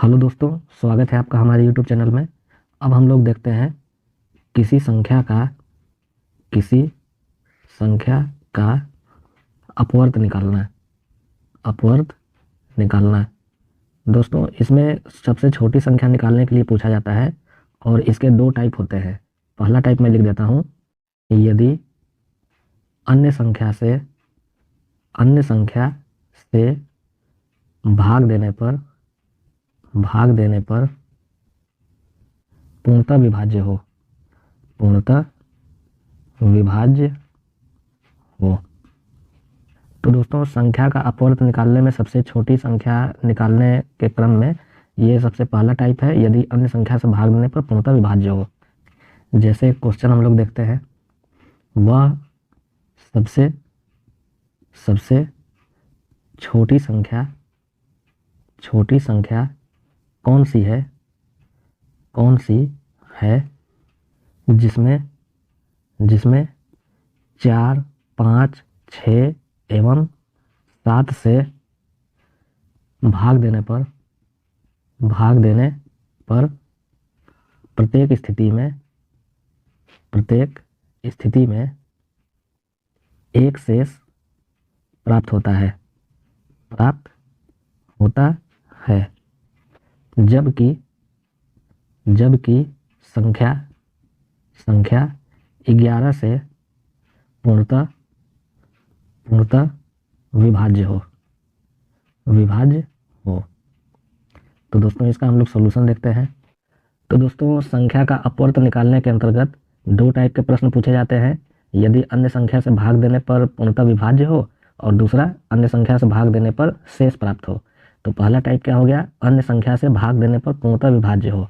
Hello दोस्तों, स्वागत है आपका हमारे यूट्यूब चैनल में। अब हम लोग देखते हैं किसी संख्या का अपवर्त निकालना। अपवर्त निकालना दोस्तों, इसमें सबसे छोटी संख्या निकालने के लिए पूछा जाता है और इसके दो टाइप होते हैं। पहला टाइप मैं लिख देता हूँ, यदि अन्य संख्या से भाग देने पर पूर्णतः विभाज्य हो। तो दोस्तों, संख्या का अपवर्त निकालने में सबसे छोटी संख्या निकालने के क्रम में ये सबसे पहला टाइप है, यदि अन्य संख्या से भाग देने पर पूर्णतः विभाज्य हो। जैसे क्वेश्चन हम लोग देखते हैं, वह सबसे छोटी संख्या कौन सी है जिसमें 4, 5, 6 एवं 7 से भाग देने पर प्रत्येक स्थिति में एक शेष प्राप्त होता है। जबकि संख्या 11 से पूर्णतः विभाज्य हो। तो दोस्तों, इसका हम लोग सॉल्यूशन देखते हैं। तो दोस्तों, संख्या का अपवर्त निकालने के अंतर्गत दो टाइप के प्रश्न पूछे जाते हैं। यदि अन्य संख्या से भाग देने पर पूर्णतः विभाज्य हो और दूसरा अन्य संख्या से भाग देने पर शेष प्राप्त हो। तो पहला टाइप क्या हो गया, अन्य संख्या से भाग देने पर पूर्णतः विभाज्य हो।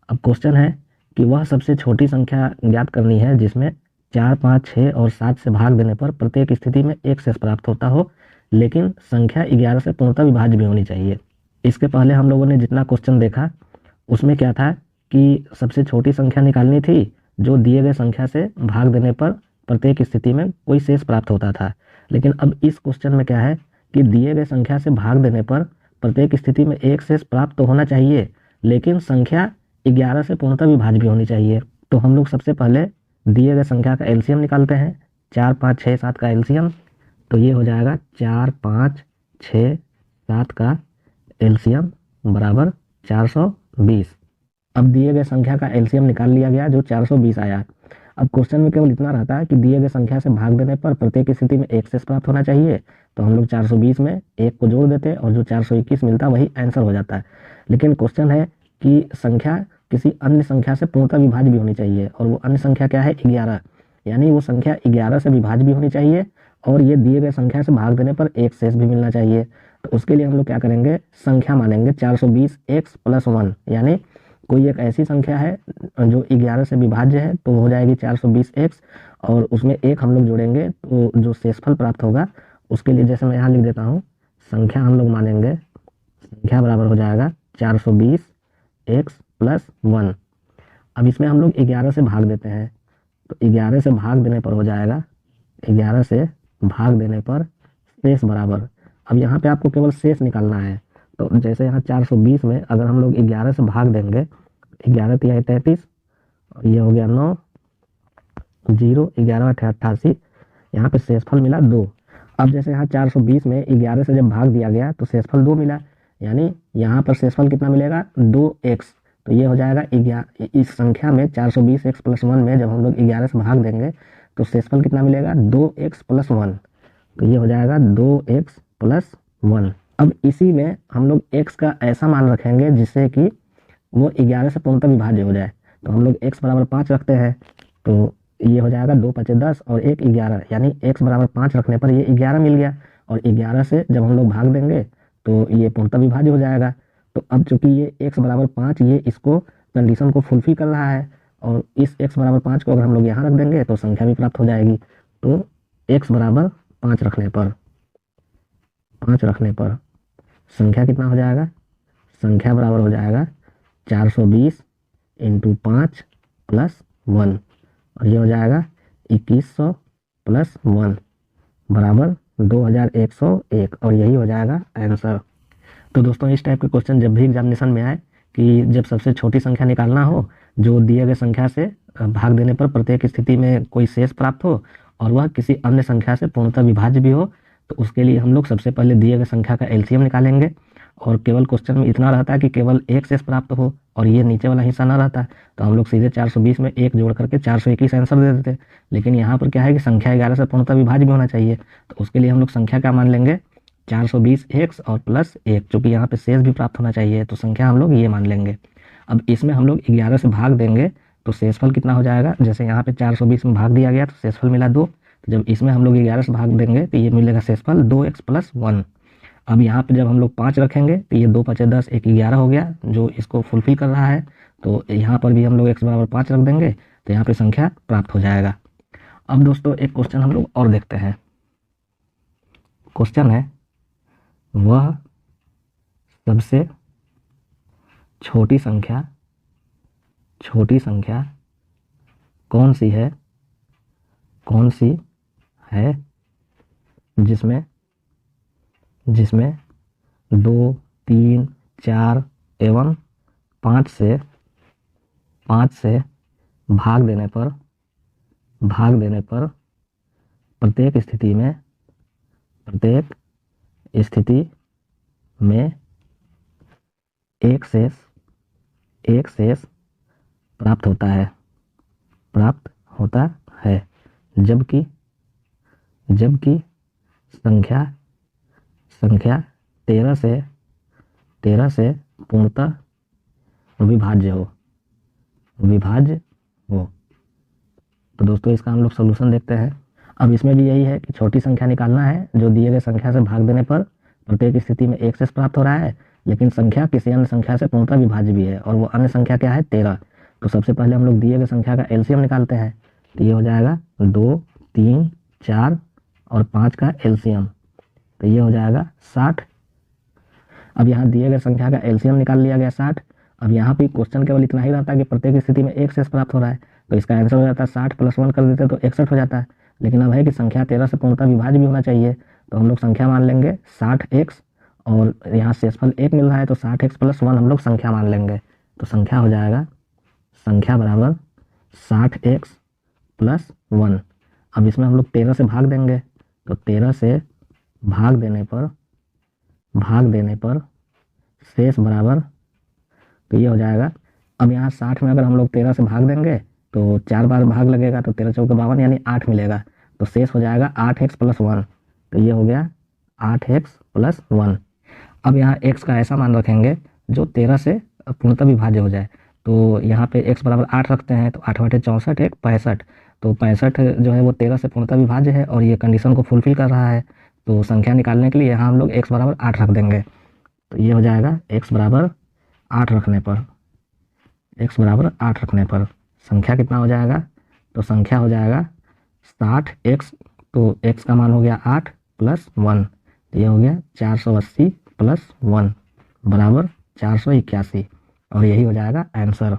अब क्वेश्चन है कि वह सबसे छोटी संख्या ज्ञात करनी है जिसमें 4, 5, 6 और 7 से भाग देने पर प्रत्येक स्थिति में एक शेष प्राप्त होता हो, लेकिन संख्या 11 से पूर्णतः विभाज्य भी होनी चाहिए। इसके पहले हम लोगों ने जितना क्वेश्चन देखा उसमें क्या था कि सबसे छोटी संख्या निकालनी थी जो दिए गए संख्या से भाग देने पर प्रत्येक स्थिति में कोई शेष प्राप्त होता था। लेकिन अब इस क्वेश्चन में क्या है कि दिए गए संख्या से भाग देने पर प्रत्येक स्थिति में एक शेष प्राप्त तो होना चाहिए, लेकिन संख्या 11 से पूर्णतः विभाज्य भी होनी चाहिए। तो हम लोग सबसे पहले दिए गए संख्या का एलसीएम निकालते हैं। 4, 5, 6, 7 का एलसीएम, तो ये हो जाएगा 4, 5, 6, 7 का एलसीएम बराबर 420। अब दिए गए संख्या का एलसीएम निकाल लिया गया जो 420 आया। अब क्वेश्चन में केवल इतना रहता है कि दिए गए संख्या से भाग देने पर प्रत्येक स्थिति में एक शेष प्राप्त होना चाहिए। तो हम लोग 420 में एक को जोड़ देते और जो 421 मिलता वही आंसर हो जाता है। लेकिन क्वेश्चन है कि संख्या किसी अन्य संख्या से पूर्णतः विभाज्य भी होनी चाहिए, और वो अन्य संख्या क्या है, 11। यानी वो संख्या 11 से विभाज्य भी होनी चाहिए और ये दिए गए संख्या से भाग देने पर एक शेष भी मिलना चाहिए। तो उसके लिए हम लोग क्या करेंगे, संख्या मानेंगे 420x + 1। यानी कोई एक ऐसी संख्या है जो 11 से विभाज्य है तो हो जाएगी 420x, और उसमें एक हम लोग जोड़ेंगे तो जो शेषफल प्राप्त होगा उसके लिए जैसे मैं यहाँ लिख देता हूँ, संख्या हम लोग मानेंगे, संख्या बराबर हो जाएगा 420x + 1। अब इसमें हम लोग 11 से भाग देते हैं, तो 11 से भाग देने पर हो जाएगा, 11 से भाग देने पर शेष बराबर, अब यहाँ पे आपको केवल शेष निकालना है। तो जैसे यहाँ 420 में अगर हम लोग 11 से भाग देंगे, 11 तिहाई 33 और ये हो गया 9, 0, 11 × 88, यहाँ पे शेषफल मिला 2। अब जैसे यहाँ 420 में 11 से जब भाग दिया गया तो शेषफल 2 मिला, यानी यहाँ पर शेषफल कितना मिलेगा, 2x। तो ये हो जाएगा इस संख्या में 420x + 1 में जब हम लोग 11 से भाग देंगे तो शेषफल कितना मिलेगा, 2x + 1। तो ये हो जाएगा 2x + 1। अब इसी में हम लोग x का ऐसा मान रखेंगे जिससे कि वो 11 से पूर्णतः विभाज्य हो जाए। तो हम लोग x बराबर 5 रखते हैं, तो ये हो जाएगा 2 × 5 = 10 और 1 11, यानी x बराबर 5 रखने पर ये 11 मिल गया, और 11 से जब हम लोग भाग देंगे तो ये पूर्णतः विभाज्य हो जाएगा। तो अब चूंकि ये x बराबर 5 ये इसको कंडीशन को फुलफिल कर रहा है, और इस x बराबर 5 को अगर हम लोग यहाँ रख देंगे तो संख्या भी प्राप्त हो जाएगी। तो x बराबर 5 रखने पर संख्या कितना हो जाएगा, संख्या बराबर हो जाएगा 420 × 5 + 1, और ये हो जाएगा 2100 + 1 बराबर 2101, और यही हो जाएगा आंसर। तो दोस्तों इस टाइप के क्वेश्चन जब भी एग्जामिनेशन में आए कि जब सबसे छोटी संख्या निकालना हो जो दिए गए संख्या से भाग देने पर प्रत्येक स्थिति में कोई शेष प्राप्त हो और वह किसी अन्य संख्या से पूर्णतः विभाज्य भी हो, तो उसके लिए हम लोग सबसे पहले दिए गए संख्या का एलसीएम निकालेंगे। और केवल क्वेश्चन में इतना रहता है कि केवल एक शेष प्राप्त हो और ये नीचे वाला हिस्सा ना रहता, तो हम लोग सीधे 420 में एक जोड़ करके 421 आंसर दे देते। लेकिन यहाँ पर क्या है कि संख्या 11 से पूर्णतः विभाज्य भी होना चाहिए, तो उसके लिए हम लोग संख्या क्या मान लेंगे, 420 एक्स और प्लस 1, चूँकि यहाँ पे शेष भी प्राप्त होना चाहिए, तो संख्या हम लोग ये मान लेंगे। अब इसमें हम लोग 11 से भाग देंगे तो शेषफल कितना हो जाएगा, जैसे यहाँ पे 420 में भाग दिया गया तो शेषफल मिला 2, तो जब इसमें हम लोग 11 से भाग देंगे तो ये मिलेगा शेषफल 2x + 1। अब यहाँ पे जब हम लोग 5 रखेंगे तो ये 2 × 5 = 10, 1 11 हो गया जो इसको फुलफिल कर रहा है, तो यहाँ पर भी हम लोग x = 5 रख देंगे तो यहाँ पे संख्या प्राप्त हो जाएगा। अब दोस्तों एक क्वेश्चन हम लोग और देखते हैं। क्वेश्चन है वह सबसे छोटी संख्या कौन सी है जिसमें 2, 3, 4 एवं 5 से भाग देने पर प्रत्येक स्थिति में एक शेष प्राप्त होता है जबकि संख्या 13 से पूर्णतः विभाज्य हो। तो दोस्तों इसका हम लोग सॉल्यूशन देखते हैं। अब इसमें भी यही है कि छोटी संख्या निकालना है जो दिए गए संख्या से भाग देने पर प्रत्येक स्थिति में एक शेष प्राप्त हो रहा है, लेकिन संख्या किसी अन्य संख्या से पूर्णतः विभाज्य भी है और वो अन्य संख्या क्या है, 13। तो सबसे पहले हम लोग दिए गए संख्या का एलसीएम निकालते हैं, तो ये हो जाएगा 2, 3, 4 और 5 का एलसीएम, तो ये हो जाएगा 60। अब यहाँ दिए गए संख्या का एलसीएम निकाल लिया गया 60। अब यहाँ पे क्वेश्चन केवल इतना ही रहता है कि प्रत्येक स्थिति में एक शेष प्राप्त हो रहा है, तो इसका आंसर हो जाता है 60 + 1 कर देते तो 61 हो जाता है। लेकिन अब है कि संख्या 13 से पूर्णतः विभाज्य भी होना चाहिए, तो हम लोग संख्या मान लेंगे 60x और यहाँ शेषफल 1 मिल रहा है तो 60x + 1 हम लोग संख्या मान लेंगे, तो संख्या हो जाएगा संख्या बराबर 60x + 1। अब इसमें हम लोग 13 से भाग देंगे, तो 13 से भाग देने पर शेष बराबर, तो ये हो जाएगा। अब यहाँ 60 में अगर हम लोग 13 से भाग देंगे तो 4 बार भाग लगेगा तो 13 × 4 = 52 यानी 8 मिलेगा, तो शेष हो जाएगा 8x + 1, तो ये हो गया 8x + 1। अब यहाँ x का ऐसा मान रखेंगे जो 13 से पूर्णतः विभाज्य हो जाए, तो यहाँ पे x = 8 रखते हैं तो 8 × 8 = 64, 1 65, तो 65 जो है वो 13 से पूर्णतः विभाज्य है और ये कंडीशन को फुलफिल कर रहा है, तो संख्या निकालने के लिए यहाँ हम लोग x = 8 रख देंगे, तो ये हो जाएगा x = 8 रखने पर संख्या कितना हो जाएगा, तो संख्या हो जाएगा 60x, तो x का मान हो गया 8 + 1, तो ये हो गया 480 + 1 बराबर 481, और यही हो जाएगा आंसर।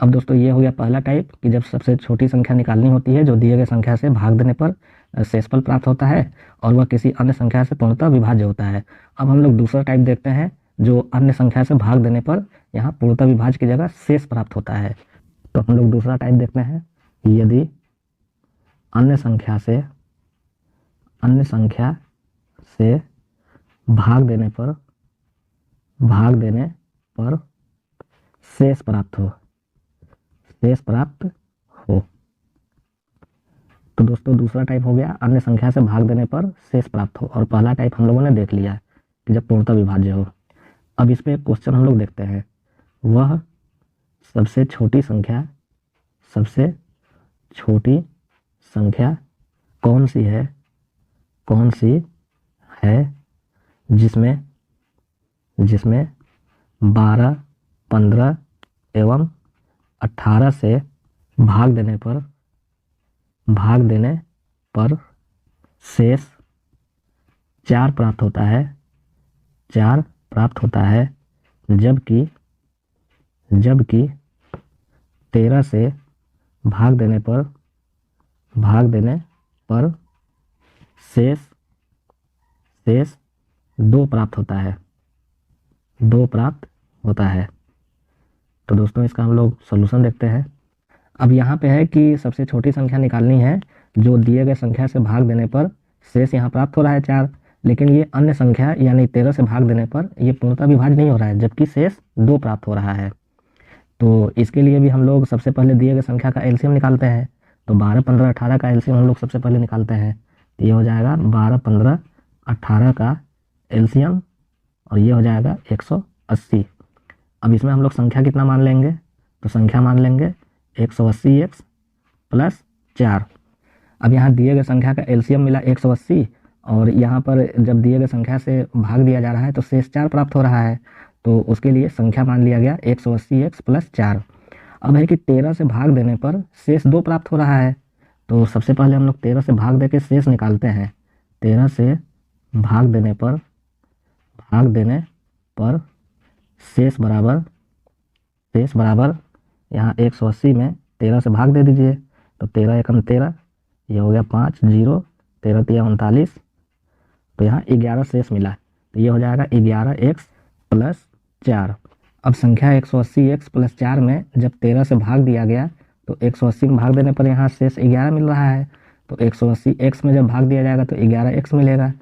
अब दोस्तों ये हो गया पहला टाइप कि जब सबसे छोटी संख्या निकालनी होती है जो दिए गए संख्या से भाग देने पर शेषफल प्राप्त होता है और वह किसी अन्य संख्या से पूर्णतः विभाज्य होता है। अब हम लोग दूसरा टाइप देखते हैं जो अन्य संख्या से भाग देने पर यहाँ पूर्णतः विभाज्य की जगह शेष प्राप्त होता है। तो हम लोग दूसरा टाइप देखते हैं, यदि अन्य संख्या से भाग देने पर शेष प्राप्त हो। तो दोस्तों दूसरा टाइप हो गया अन्य संख्या से भाग देने पर शेष प्राप्त हो, और पहला टाइप हम लोगों ने देख लिया है कि जब पूर्णतः विभाज्य हो। अब इस पे एक क्वेश्चन हम लोग देखते हैं, वह सबसे छोटी संख्या कौन सी है जिसमें 12, 15 एवं 18 से भाग देने पर शेष 4 प्राप्त होता है जबकि 13 से भाग देने पर शेष 2 प्राप्त होता है। 2 प्राप्त होता है। तो दोस्तों इसका हम लोग सॉल्यूशन देखते हैं। अब यहाँ पे है कि सबसे छोटी संख्या निकालनी है, जो दिए गए संख्या से भाग देने पर शेष यहाँ प्राप्त हो रहा है 4, लेकिन ये अन्य संख्या यानी 13 से भाग देने पर ये पूर्णतः विभाज्य नहीं हो रहा है, जबकि शेष 2 प्राप्त हो रहा है। तो इसके लिए भी हम लोग सबसे पहले दिए गए संख्या का एलसीएम निकालते हैं। तो 12, 15, 18 का एलसीएम हम लोग सबसे पहले निकालते हैं। तो ये हो जाएगा 12, 15, 18 का एलसीएम और ये हो जाएगा 180। अब इसमें हम लोग संख्या कितना मान लेंगे? तो संख्या मान लेंगे 180x प्लस 4। अब यहाँ दिए गए संख्या का एलसीएम मिला 180 और यहाँ पर जब दिए गए संख्या से भाग दिया जा रहा है तो शेष 4 प्राप्त हो रहा है, तो उसके लिए संख्या मान लिया गया 180x प्लस 4। अब है कि 13 से भाग देने पर शेष 2 प्राप्त हो रहा है। तो सबसे पहले हम लोग 13 से भाग दे के शेष निकालते हैं। 13 से भाग देने पर शेष बराबर यहाँ 180 में 13 से भाग दे दीजिए। तो 13 एकम 13, ये हो गया 5, 0, 13 तिया 39, तो यहाँ 11 शेष मिला। तो ये हो जाएगा 11x प्लस 4। अब संख्या 180x प्लस 4 में जब 13 से भाग दिया गया तो 180 में भाग देने पर यहाँ शेष 11 मिल रहा है। तो 180x में जब भाग दिया जाएगा तो 11x मिलेगा।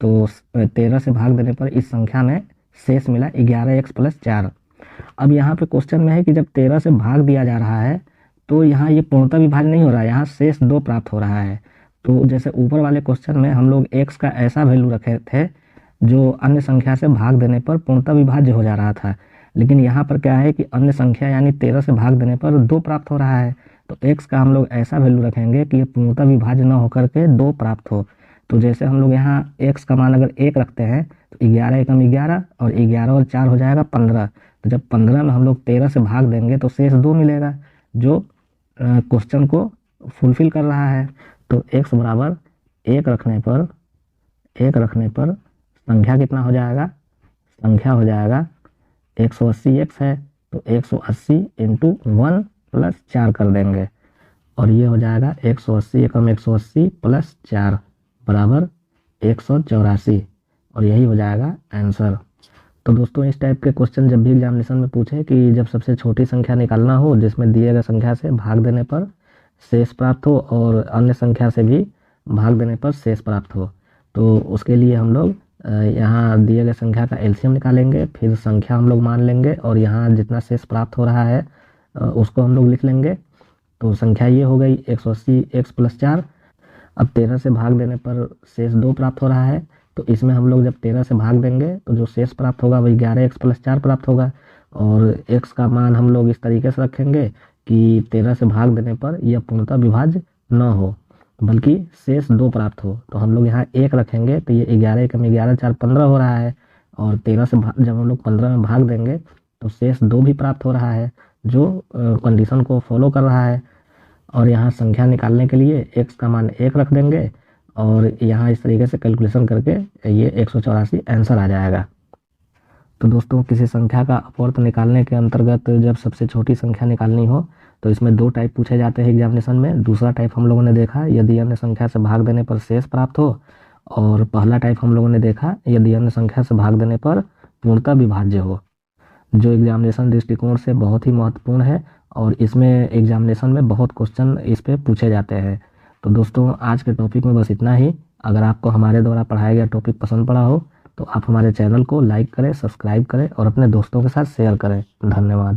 तो 13 से भाग देने पर इस संख्या में शेष मिला 11x प्लस 4। अब यहाँ पे क्वेश्चन में है कि जब 13 से भाग दिया जा रहा है तो यहाँ ये पूर्णतः विभाज्य नहीं हो रहा है, यहाँ शेष 2 प्राप्त हो रहा है। तो जैसे ऊपर वाले क्वेश्चन में हम लोग x का ऐसा वैल्यू रखे थे जो अन्य संख्या से भाग देने पर पूर्णतः विभाज्य हो जा रहा था, लेकिन यहाँ पर क्या है कि अन्य संख्या यानी 13 से भाग देने पर 2 प्राप्त हो रहा है। तो x का हम लोग ऐसा वैल्यू रखेंगे कि ये पूर्णतः विभाज्य न होकर के 2 प्राप्त हो। तो जैसे हम लोग यहाँ x का मान अगर 1 रखते हैं तो 11 एकम 11 और 11 और 4 हो जाएगा 15। तो जब 15 में हम लोग 13 से भाग देंगे तो शेष 2 मिलेगा, जो क्वेश्चन को फुलफिल कर रहा है। तो x बराबर 1 रखने पर संख्या कितना हो जाएगा? संख्या हो जाएगा 180x है तो 180 इंटू 1 प्लस 4 कर देंगे और ये हो जाएगा 180 एकम 180 प्लस 4 बराबर 184 और यही हो जाएगा आंसर। तो दोस्तों इस टाइप के क्वेश्चन जब भी एग्जामिनेशन में पूछे कि जब सबसे छोटी संख्या निकालना हो जिसमें दिए गए संख्या से भाग देने पर शेष प्राप्त हो और अन्य संख्या से भी भाग देने पर शेष प्राप्त हो, तो उसके लिए हम लोग यहाँ दिए गए संख्या का एलसीएम निकालेंगे, फिर संख्या हम लोग मान लेंगे और यहाँ जितना शेष प्राप्त हो रहा है उसको हम लोग लिख लेंगे। तो संख्या ये हो गई 180x प्लस 4। अब 13 से भाग देने पर शेष 2 प्राप्त हो रहा है, तो इसमें हम लोग जब 13 से भाग देंगे तो जो शेष प्राप्त होगा वही 11x प्लस 4 प्राप्त होगा और x का मान हम लोग इस तरीके से रखेंगे कि 13 से भाग देने पर यह पूर्णतः विभाज्य न हो बल्कि शेष 2 प्राप्त हो। तो हम लोग यहाँ 1 रखेंगे तो ये 11 एकम 11, 4, 15 हो रहा है और 13 से जब हम लोग 15 में भाग देंगे तो शेष 2 भी प्राप्त हो रहा है, जो कंडीशन को फॉलो कर रहा है। और यहाँ संख्या निकालने के लिए x का मान 1 रख देंगे और यहाँ इस तरीके से कैलकुलेशन करके ये 184 आंसर आ जाएगा। तो दोस्तों किसी संख्या का अपवर्त निकालने के अंतर्गत जब सबसे छोटी संख्या निकालनी हो तो इसमें 2 टाइप पूछे जाते हैं एग्जामिनेशन में। दूसरा टाइप हम लोगों ने देखा यदि अन्य संख्या से भाग देने पर शेष प्राप्त हो, और पहला टाइप हम लोगों ने देखा यदि अन्य संख्या से भाग देने पर पूर्णतः विभाज्य हो, जो एग्जामिनेशन दृष्टिकोण से बहुत ही महत्वपूर्ण है और इसमें एग्जामिनेशन में बहुत क्वेश्चन इस पे पूछे जाते हैं। तो दोस्तों आज के टॉपिक में बस इतना ही। अगर आपको हमारे द्वारा पढ़ाया गया टॉपिक पसंद पड़ा हो तो आप हमारे चैनल को लाइक करें, सब्सक्राइब करें और अपने दोस्तों के साथ शेयर करें। धन्यवाद।